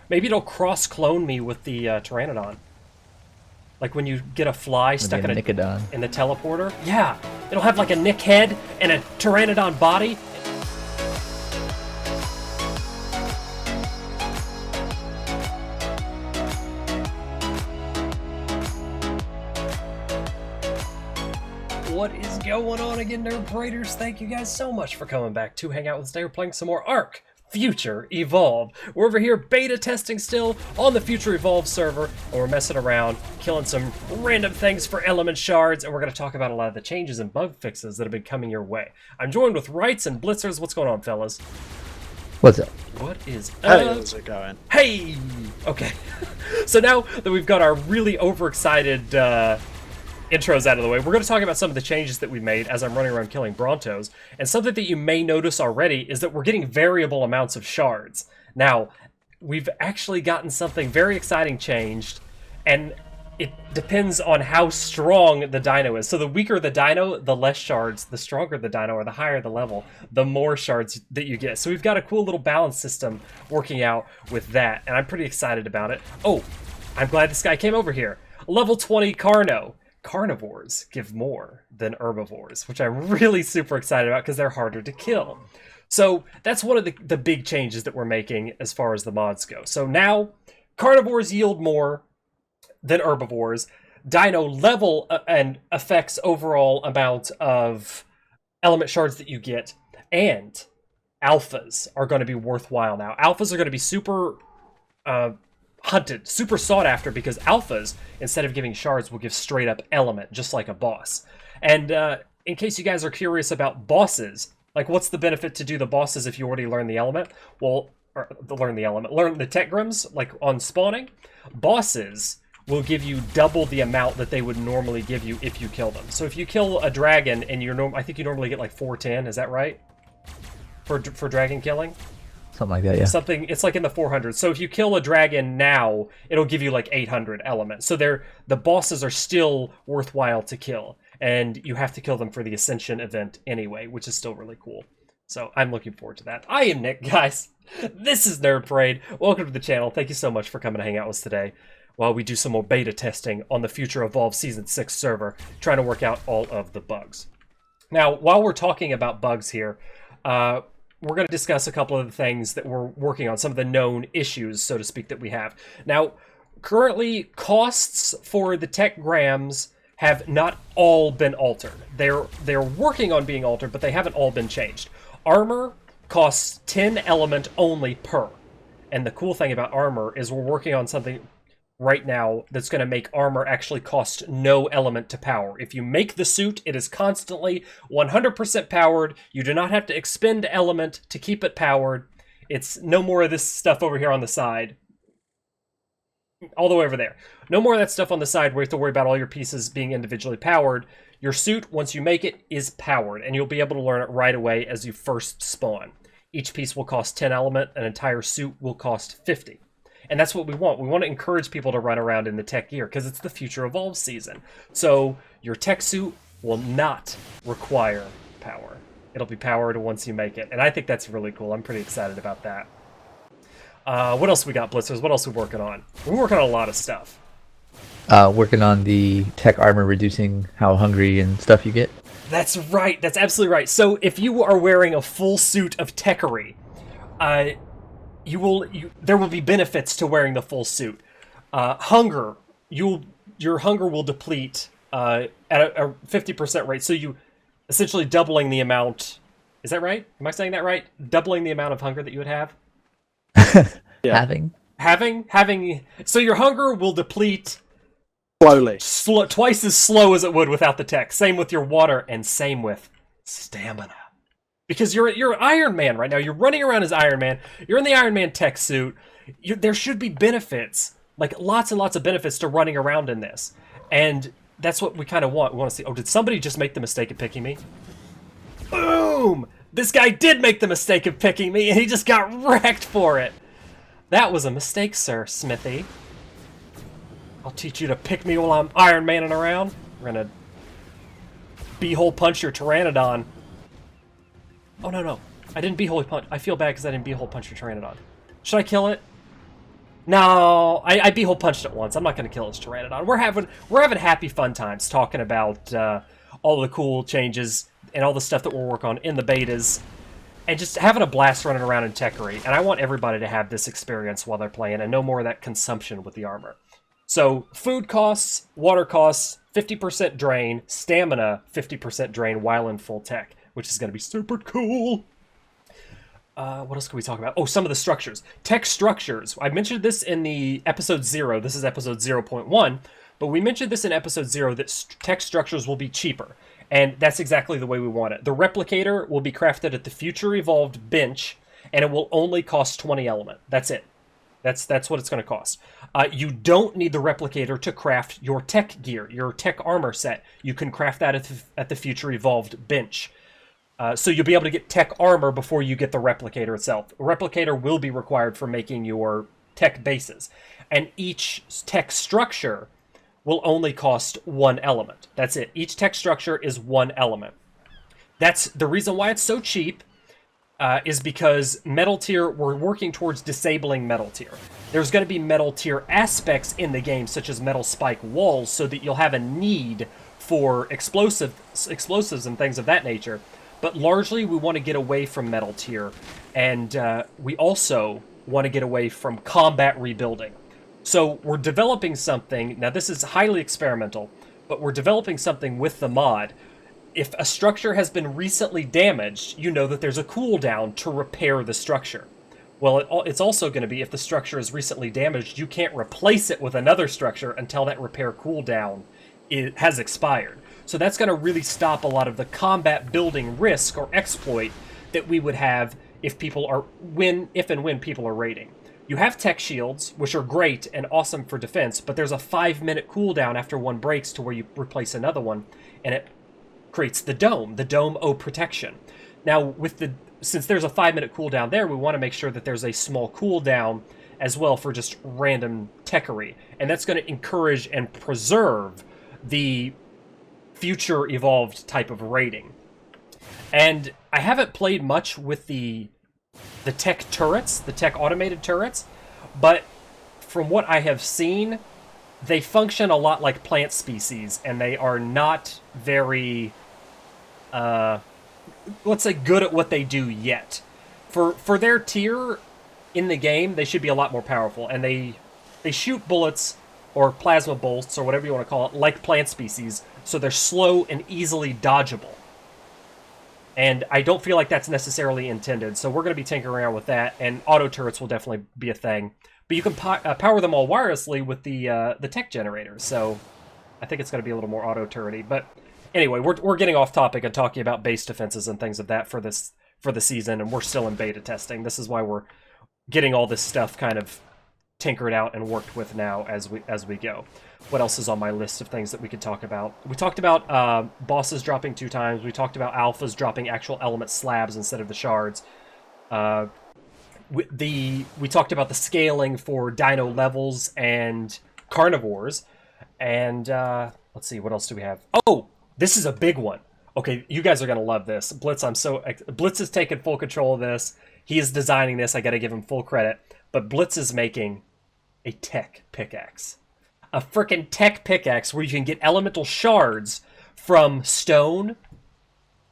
Maybe it'll cross-clone me with the Pteranodon. Like when you get a fly stuck in Nicodon. in the teleporter. Yeah, it'll have like a Nick head and a Pteranodon body. What is going on again, Nerd Paraders? Thank you guys so much for coming back to hang out with us today. We're playing some more ARK Future Evolve. We're over here beta testing still on the Future Evolve server, and we're messing around, killing some random things for element shards, and we're going to talk about a lot of the changes and bug fixes that have been coming your way. I'm joined with Wrights and Blitzers. What's going on, fellas? What's up? What is Hey, up? how's it going? Hey! Okay. So now that we've got our really overexcited intros out of the way, we're going to talk about some of the changes that we made as I'm running around killing Brontos. And something that you may notice already is that we're getting variable amounts of shards. Now, we've actually gotten something very exciting changed, and it depends on how strong the dino is. So the weaker the dino, the less shards. The stronger the dino, or the higher the level, the more shards that you get. So we've got a cool little balance system working out with that, and I'm pretty excited about it. Oh, I'm glad this guy came over here. Level 20 Carno. Carnivores give more than herbivores, which I'm really super excited about because they're harder to kill. So that's one of the big changes that we're making as far as the mods go. So now carnivores yield more than herbivores. Dino level and affects overall amount of element shards that you get, and alphas are going to be worthwhile now. Alphas are going to be super hunted, super sought after, because alphas, instead of giving shards, will give straight up element, just like a boss. And in case you guys are curious about bosses, like what's the benefit to do the bosses if you already learn the element? Well, learn the techigrams, like on spawning. Bosses will give you double the amount that they would normally give you if you kill them. So if you kill a dragon, and I think you normally get like 410, is that right? For dragon killing? Something like that, yeah. It's like in the 400s. So if you kill a dragon now, it'll give you like 800 elements. So the bosses are still worthwhile to kill, and you have to kill them for the Ascension event anyway, which is still really cool. So I'm looking forward to that. I am Nick, guys. This is Nerd Parade. Welcome to the channel. Thank you so much for coming to hang out with us today while we do some more beta testing on the Future Evolve Season 6 server, trying to work out all of the bugs. Now, while we're talking about bugs here, we're going to discuss a couple of the things that we're working on, some of the known issues, so to speak, that we have. Now, currently, costs for the tech grams have not all been altered. They're working on being altered, but they haven't all been changed. Armor costs 10 element only per. And the cool thing about armor is we're working on something right now that's going to make armor actually cost no element to power. If you make the suit, it is constantly 100% powered. You do not have to expend element to keep it powered. It's no more of this stuff over here on the side. All the way over there. No more of that stuff on the side where you have to worry about all your pieces being individually powered. Your suit, once you make it, is powered, and you'll be able to learn it right away as you first spawn. Each piece will cost 10 element. An entire suit will cost 50. And that's what we want. We want to encourage people to run around in the tech gear because it's the Future Evolve season. So your tech suit will not require power. It'll be powered once you make it. And I think that's really cool. I'm pretty excited about that. What else we got, Blitzers? What else are we working on? We're working on a lot of stuff. Working on the Tek Armor, reducing how hungry and stuff you get. That's right. That's absolutely right. So if you are wearing a full suit of techery, there will be benefits to wearing the full suit. Hunger, your hunger will deplete at a 50% rate. So you essentially doubling the amount. Is that right? Am I saying that right? Doubling the amount of hunger that you would have. Yeah. Having. So your hunger will deplete Slowly. Twice as slow as it would without the tech. Same with your water, and same with stamina. Because you're Iron Man right now. You're running around as Iron Man. You're in the Iron Man tech suit. There should be benefits, like lots and lots of benefits to running around in this. And that's what we kind of want. We want to see, oh, did somebody just make the mistake of picking me? Boom! This guy did make the mistake of picking me, and he just got wrecked for it. That was a mistake, sir, Smithy. I'll teach you to pick me while I'm Iron Manning around. We're gonna beehole punch your Pteranodon. Oh, no. I didn't beehole punch. I feel bad because I didn't beehole punch your Pteranodon. Should I kill it? No, I beehole punched it once. I'm not going to kill his Pteranodon. We're having happy fun times talking about all the cool changes and all the stuff that we'll work on in the betas, and just having a blast running around in Techery. And I want everybody to have this experience while they're playing, and no more of that consumption with the armor. So food costs, water costs, 50% drain, stamina 50% drain while in full tech, which is going to be super cool. What else can we talk about? Oh, some of the structures. Tech structures. I mentioned this in the episode 0. This is episode 0.1. But we mentioned this in episode 0 that tech structures will be cheaper. And that's exactly the way we want it. The replicator will be crafted at the future evolved bench, and it will only cost 20 element. That's it. That's what it's going to cost. You don't need the replicator to craft your tech gear, your tech armor set. You can craft that at the future evolved bench. So you'll be able to get tech armor before you get the replicator itself. A replicator will be required for making your tech bases. And each tech structure will only cost 1 element. That's it. Each tech structure is 1 element. That's the reason why it's so cheap, is because metal tier, we're working towards disabling metal tier. There's going to be metal tier aspects in the game, such as metal spike walls, so that you'll have a need for explosives and things of that nature. But largely, we want to get away from metal tier, and we also want to get away from combat rebuilding. So we're developing something, now this is highly experimental, but we're developing something with the mod. If a structure has been recently damaged, you know that there's a cooldown to repair the structure. Well, it's also going to be, if the structure is recently damaged, you can't replace it with another structure until that repair cooldown has expired. So that's going to really stop a lot of the combat building risk or exploit that we would have if and when people are raiding. You have tech shields, which are great and awesome for defense, but there's a 5-minute cooldown after one breaks to where you replace another one, and it creates the Dome O protection. Now, since there's a 5-minute cooldown there, we want to make sure that there's a small cooldown as well for just random techery, and that's going to encourage and preserve the future evolved type of raiding. And I haven't played much with the tech turrets, the tech automated turrets, but from what I have seen, they function a lot like plant species, and they are not very, let's say, good at what they do yet. For their tier in the game, they should be a lot more powerful, and they shoot bullets or plasma bolts or whatever you want to call it, like plant species, so they're slow and easily dodgeable. And I don't feel like that's necessarily intended, so we're going to be tinkering around with that, and auto turrets will definitely be a thing. But you can power them all wirelessly with the tech generators, so I think it's going to be a little more auto turrety. But anyway, we're getting off topic and talking about base defenses and things of that for the season, and we're still in beta testing. This is why we're getting all this stuff kind of tinkered out and worked with now as we go. What else is on my list of things that we could talk about? We talked about bosses dropping 2 times. We talked about alphas dropping actual element slabs instead of the shards. We talked about the scaling for dino levels and carnivores. And let's see, what else do we have? Oh, this is a big one. Okay, you guys are going to love this. Blitz is taking full control of this. He is designing this. I got to give him full credit. But Blitz is making a tech pickaxe. A frickin' tech pickaxe where you can get elemental shards from stone,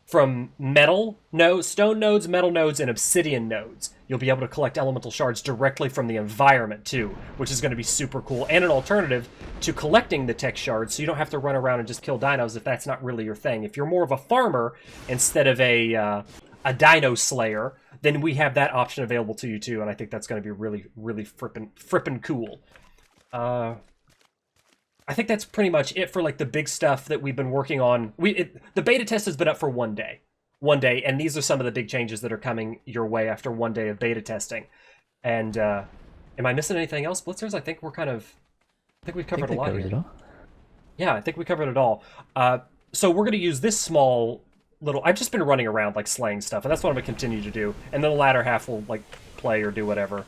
from stone nodes, metal nodes, and obsidian nodes. You'll be able to collect elemental shards directly from the environment too, which is going to be super cool, and an alternative to collecting the tech shards, so you don't have to run around and just kill dinos if that's not really your thing. If you're more of a farmer instead of a dino slayer, then we have that option available to you too, and I think that's going to be really, really frippin' cool. I think that's pretty much it for like the big stuff that we've been working on. The beta test has been up for 1 day. 1 day, and these are some of the big changes that are coming your way after 1 day of beta testing. And am I missing anything else, Blitzers? I think we've covered a lot here. Yeah, I think we covered it all. So we're going to use this small little... I've just been running around like slaying stuff, and that's what I'm going to continue to do. And then the latter half will like play or do whatever.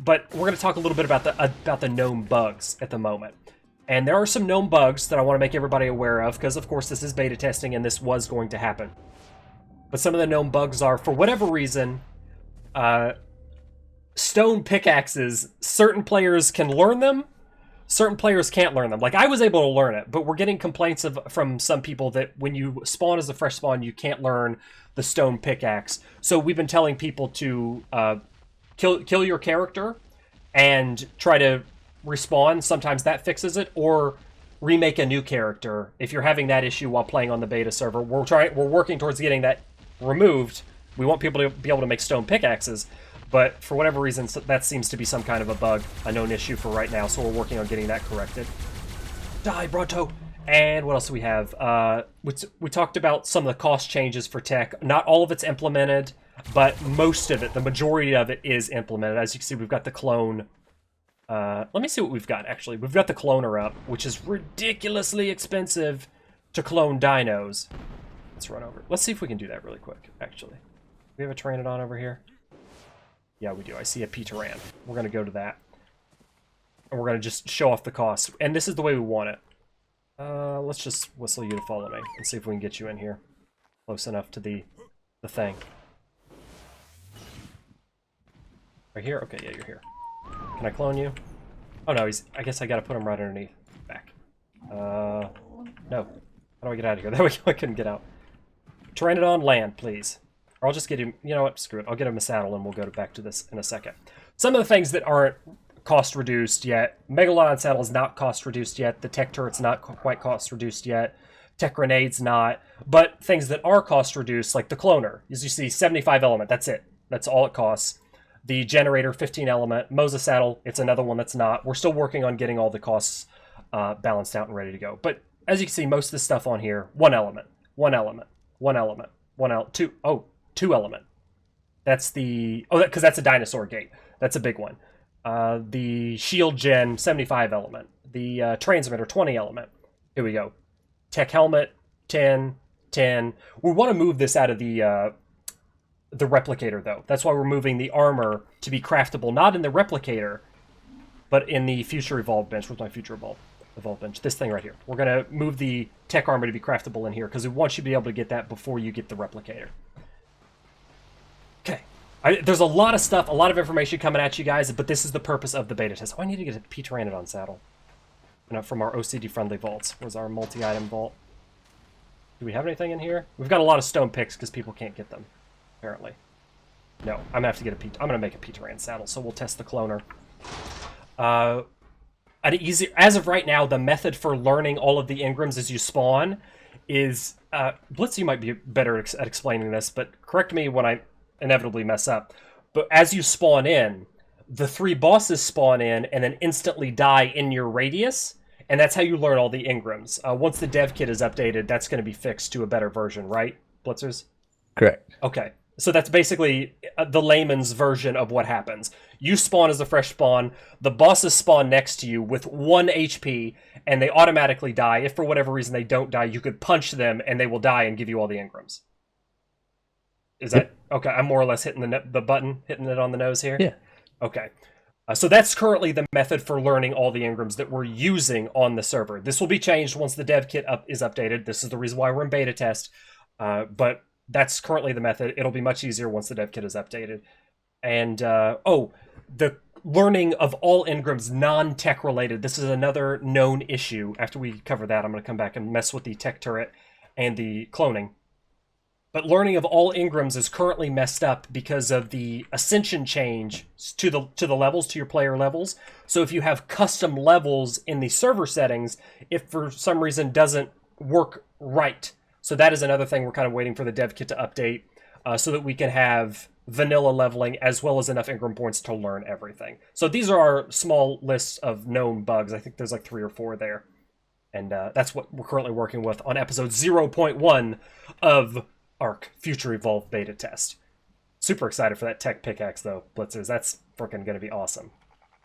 But we're going to talk a little bit about the gnome bugs at the moment. And there are some gnome bugs that I want to make everybody aware of, because of course this is beta testing and this was going to happen. But some of the gnome bugs are, for whatever reason, stone pickaxes, certain players can learn them, certain players can't learn them. Like, I was able to learn it, but we're getting complaints from some people that when you spawn as a fresh spawn, you can't learn the stone pickaxe. So we've been telling people to kill your character and try to respawn. Sometimes that fixes it, or remake a new character if you're having that issue while playing on the beta server. We're working towards getting that removed. We want people to be able to make stone pickaxes, but for whatever reason, that seems to be some kind of a bug, a known issue for right now, so we're working on getting that corrected. Die, Bronto! And what else do we have? We talked about some of the cost changes for Tek. Not all of it's implemented, but most of it, the majority of it, is implemented. As you can see, we've got the clone. Let me see what we've got, actually. We've got the cloner up, which is ridiculously expensive to clone dinos. Let's run over. Let's see if we can do that really quick, actually. We have a Pteranodon over here? Yeah, we do. I see a Pteran. We're going to go to that. And we're going to just show off the cost. And this is the way we want it. Let's just whistle you to follow me and see if we can get you in here. Close enough to the thing. Right here? Okay, yeah, you're here. Can I clone you? Oh no, I guess I gotta put him right underneath. Back. No. How do I get out of here? There we go, I couldn't get out. Pteranodon, land, please. Or I'll just get him, you know what, screw it. I'll get him a saddle and we'll go back to this in a second. Some of the things that aren't cost reduced yet. Megalodon saddle is not cost reduced yet. The Tek turret's not quite cost reduced yet. Tek grenade's not. But things that are cost reduced, like the cloner. As you see, 75 element, that's it. That's all it costs. The generator, 15 element. Moses saddle, it's another one that's not. We're still working on getting all the costs balanced out and ready to go. But as you can see, most of the stuff on here, 1 element, 1 element, 1 element, 2 element. That's the, because that's a dinosaur gate. That's a big one. The shield gen, 75 element. The transmitter, 20 element. Here we go. Tek helmet, 10, 10. We want to move this out of the replicator, though. That's why we're moving the armor to be craftable, not in the replicator, but in the future evolved bench. Where's my future evolved bench? This thing right here. We're going to move the Tek armor to be craftable in here, because we want you to be able to get that before you get the replicator. Okay. There's a lot of stuff, a lot of information coming at you guys, but this is the purpose of the beta test. Oh, I need to get a Pteranodon saddle. From our OCD-friendly vaults. Where's our multi-item vault? Do we have anything in here? We've got a lot of stone picks because people can't get them, apparently. No, I'm gonna have to get I'm gonna make a Pteran saddle, so we'll test the cloner. As of right now, the method for learning all of the engrams as you spawn is Blitz. You might be better at explaining this, but correct me when I inevitably mess up. But as you spawn in, the 3 bosses spawn in and then instantly die in your radius. And that's how you learn all the engrams. Once the dev kit is updated, that's going to be fixed to a better version, right, Blitzers? Correct. Okay. So that's basically the layman's version of what happens. You spawn as a fresh spawn. The bosses spawn next to you with 1 HP, and they automatically die. If for whatever reason they don't die, you could punch them, and they will die and give you all the engrams. Is that... Okay, I'm more or less hitting the button, hitting it on the nose here? Yeah. Okay. So that's currently the method for learning all the engrams that we're using on the server. This will be changed once the dev kit is updated. This is the reason why we're in beta test. But that's currently the method. It'll be much easier once the dev kit is updated. And, the learning of all engrams non-Tek related. This is another known issue. After we cover that, I'm going to come back and mess with the Tek turret and the cloning. But learning of all engrams is currently messed up because of the ascension change to the levels, to your player levels. So if you have custom levels in the server settings, if for some reason doesn't work right. So that is another thing we're kind of waiting for the dev kit to update so that we can have vanilla leveling as well as enough engram points to learn everything. So these are our small lists of known bugs. I think there's like 3 or 4 there. And that's what we're currently working with on episode 0.1 of ARK Future Evolved Beta Test. Super excited for that Tek pickaxe, though, Blitzers. That's freaking going to be awesome.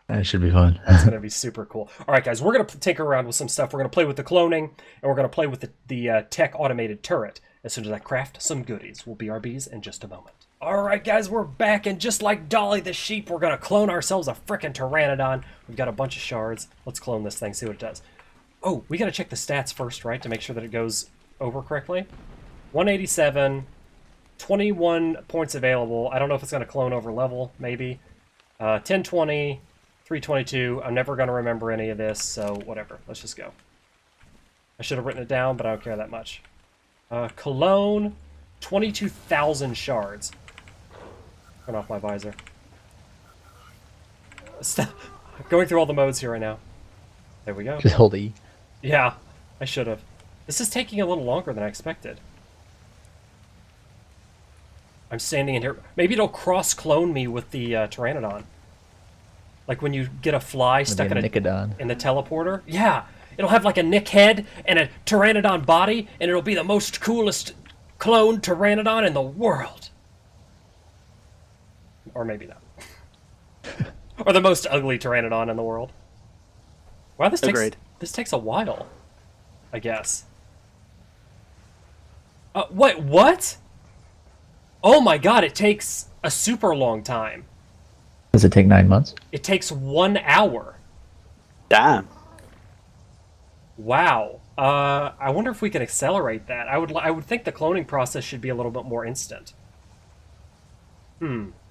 That should be fun. That's going to be super cool. All right, guys, we're going to tinker around with some stuff. We're going to play with the cloning, and we're going to play with the Tek automated turret. As soon as I craft some goodies, we'll BRBs in just a moment. All right, guys, we're back, and just like Dolly the sheep, we're going to clone ourselves a freaking Pteranodon. We've got a bunch of shards. Let's clone this thing, see what it does. Oh, we got to check the stats first, right, to make sure that it goes over correctly. 187, 21 points available. I don't know if it's going to clone over level, maybe. 1020, 322. I'm never going to remember any of this, so whatever. Let's just go. I should have written it down, but I don't care that much. Cologne, 22,000 shards. Turn off my visor. Stop. Going through all the modes here right now. There we go. Just hold E. Yeah, I should have. This is taking a little longer than I expected. I'm standing in here. Maybe it'll cross-clone me with the Pteranodon. Like when you get a fly stuck in the teleporter. Yeah, it'll have like a Nick head and a Pteranodon body, and it'll be the most coolest cloned Pteranodon in the world. Or maybe not. Or the most ugly Pteranodon in the world. Wow, this takes a while, I guess. What? Oh my god, it takes a super long time. Does it take 9 months? It takes 1 hour. Damn. Wow. I wonder if we can accelerate that. I would think the cloning process should be a little bit more instant.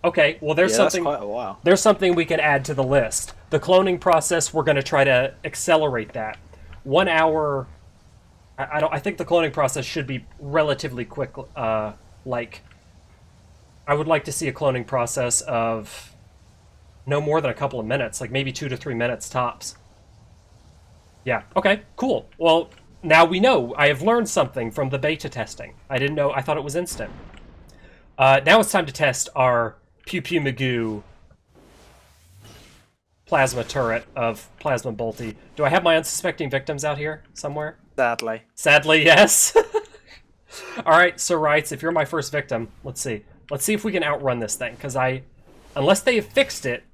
Okay, well there's something. That's quite a while. There's something we can add to the list. The cloning process, we're going to try to accelerate that. 1 hour. I think the cloning process should be relatively quick. Like, I would like to see a cloning process of no more than a couple of minutes, like maybe 2 to 3 minutes tops. Yeah. Okay. Cool. Well, now we know. I have learned something from the beta testing. I didn't know. I thought it was instant. Now it's time to test our Pew Pew Magoo plasma turret of Plasma Bolty. Do I have my unsuspecting victims out here somewhere? Sadly. Sadly, yes. Alright, so Rights, if you're my first victim, let's see. Let's see if we can outrun this thing, because unless they have fixed it,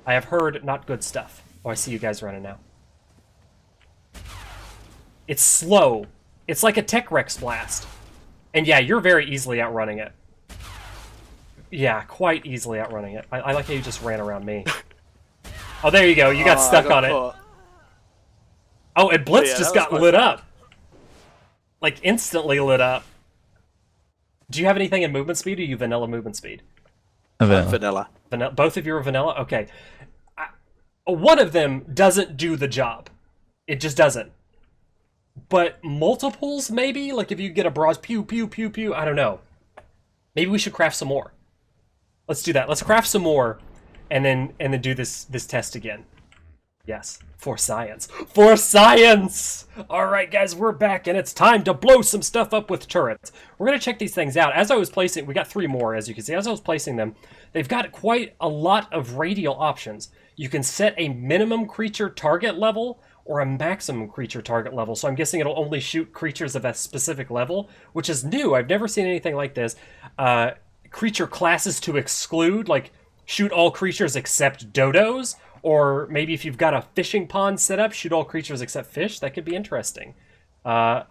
I have heard not good stuff. Oh, I see you guys running now. It's slow. It's like a Tech Rex blast. And yeah, you're very easily outrunning it. Yeah, quite easily outrunning it. I like how you just ran around me. Oh, there you go. You got stuck on it. Oh, and Blitz just got lit up. Like, instantly lit up. Do you have anything in movement speed, or are you vanilla movement speed? Vanilla. Both of you are vanilla? Okay. One of them doesn't do the job. It just doesn't. But multiples, maybe? Like, if you get a barrage, pew, pew, pew, pew, I don't know. Maybe we should craft some more. Let's do that. Let's craft some more, and then do this test again. Yes, for science. For science! Alright guys, we're back, and it's time to blow some stuff up with turrets. We're going to check these things out. As I was placing, we got 3 more, as you can see. As I was placing them, they've got quite a lot of radial options. You can set a minimum creature target level, or a maximum creature target level. So I'm guessing it'll only shoot creatures of a specific level, which is new. I've never seen anything like this. Creature classes to exclude, like shoot all creatures except dodos, or maybe if you've got a fishing pond set up, shoot all creatures except fish. That could be interesting. But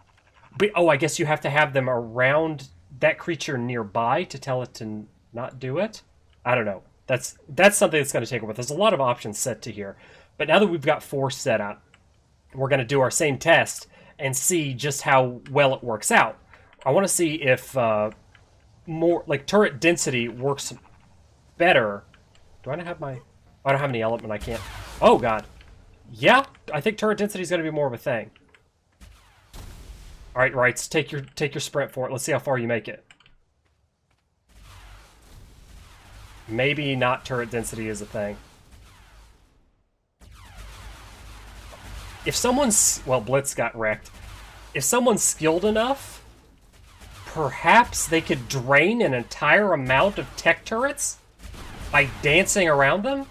I guess you have to have them around that creature nearby to tell it to not do it. I don't know. That's something that's going to take a while. There's a lot of options set to here. But now that we've got 4 set up, we're going to do our same test and see just how well it works out. I want to see if more like turret density works better. Do I not have my... I don't have any element. I can't... Oh, God. Yeah, I think turret density is going to be more of a thing. All right, Rights, take your sprint for it. Let's see how far you make it. Maybe not turret density is a thing. If someone's... Well, Blitz got wrecked. If someone's skilled enough, perhaps they could drain an entire amount of tech turrets by dancing around them?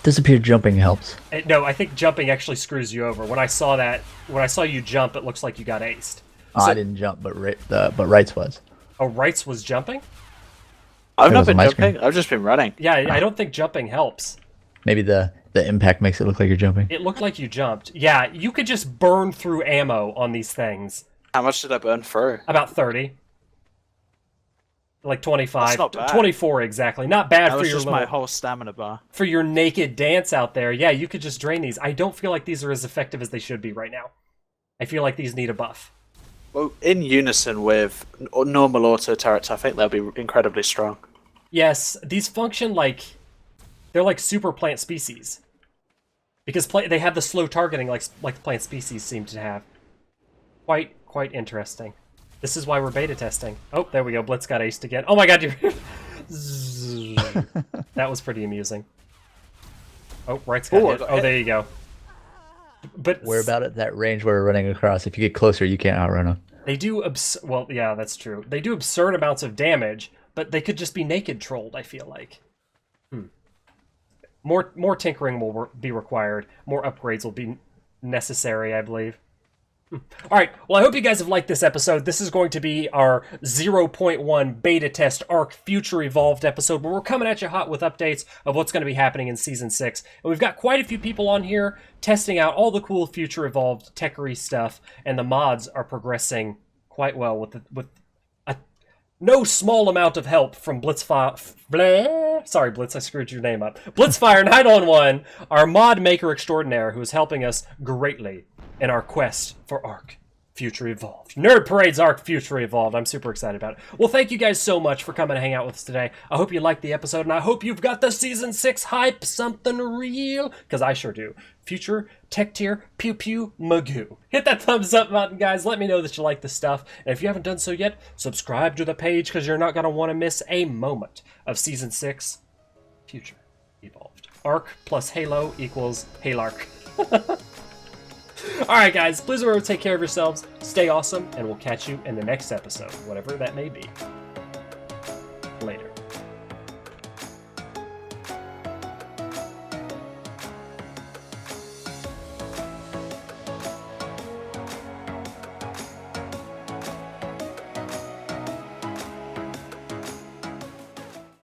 Disappear jumping helps. No, I think jumping actually screws you over. When I saw you jump, it looks like you got aced. Oh, so, I didn't jump, but Rights was. Oh, Rights was jumping? I've not been jumping. I've just been running. Yeah, I don't think jumping helps. Maybe the impact makes it look like you're jumping. It looked like you jumped. Yeah, you could just burn through ammo on these things. How much did I burn through? About 30. Like 25. That's not bad. 24 exactly. Not bad that for was your just my whole stamina bar. For your naked dance out there. Yeah, you could just drain these. I don't feel like these are as effective as they should be right now. I feel like these need a buff. Well, in unison with normal auto turrets, I think they'll be incredibly strong. Yes, these function like they're like super plant species because they have the slow targeting like plant species seem to have. Quite interesting. This is why we're beta testing. Oh, there we go. Blitz got aced again. Oh my god, that was pretty amusing. Oh, right's got hit. Oh, there you go. But we're about at that range where we're running across. If you get closer, you can't outrun them. They do well, yeah, that's true. They do absurd amounts of damage, but they could just be naked trolled, I feel like. More tinkering will be required. More upgrades will be necessary, I believe. All right, well, I hope you guys have liked this episode. This is going to be our 0.1 beta test ARK Future Evolved episode, where we're coming at you hot with updates of what's going to be happening in Season 6. And we've got quite a few people on here testing out all the cool Future Evolved techery stuff, and the mods are progressing quite well with a no small amount of help from Blitzfire. Sorry, Blitz, I screwed your name up. Blitzfire 911, our mod maker extraordinaire, who is helping us greatly in our quest for ARK Future Evolved. Nerd Parade's ARK Future Evolved. I'm super excited about it. Well, thank you guys so much for coming to hang out with us today. I hope you liked the episode, and I hope you've got the Season 6 hype, something real, because I sure do. Future, tech tier, pew pew, magoo. Hit that thumbs up button, guys. Let me know that you like this stuff. And if you haven't done so yet, subscribe to the page, because you're not going to want to miss a moment of Season 6 Future Evolved. ARK plus Halo equals Halark. Alright guys, please remember to take care of yourselves, stay awesome, and we'll catch you in the next episode, whatever that may be. Later.